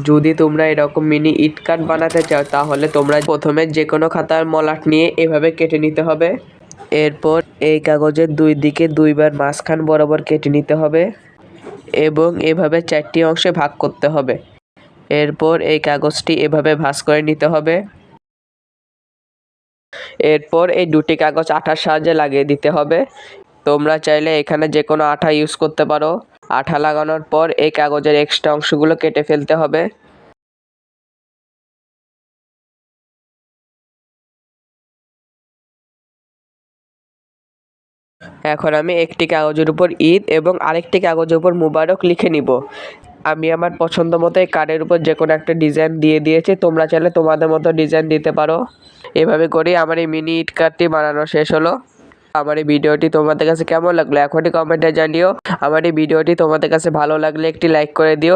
যদি তোমরা এরকম মিনি ইট কার্ড বানাতে চাও তাহলে তোমরা প্রথমে যে কোনো খাতার মলাট নিয়ে এভাবে কেটে নিতে হবে। এরপর এই কাগজের দুই দিকে দুইবার মাঝখান বরাবর কেটে নিতে হবে এবং এভাবে 4টি অংশে ভাগ করতে হবে। এরপর এই কাগজটি এভাবে ভাঁজ করে নিতে হবে। এরপর এই দুটি কাগজ আঠার সাহায্যে লাগিয়ে দিতে হবে। তোমরা চাইলে এখানে যে কোনো আঠা ইউজ করতে পারো। আঠা লাগানোর পর এই কাগজের এক্সট্রা অংশগুলো কেটে ফেলতে হবে। এখন আমি একটি কাগজের উপর ঈদ এবং আরেকটি কাগজের উপর মুবারক লিখে নিব। আমি আমার পছন্দ মতো এই কার্ডের উপর যে কোনো একটা ডিজাইন দিয়ে দিয়েছি, তোমরা চাইলে তোমাদের মতো ডিজাইন দিতে পারো। এভাবে করে আমার এই মিনি ঈদ কার্ডটি বানানো শেষ হলো। আমার এই ভিডিওটি তোমাদের কাছে কেমন লাগলো এখনই কমেন্টে জানিও। আমার এই ভিডিওটি তোমাদের কাছে ভালো লাগলে একটি লাইক করে দিও।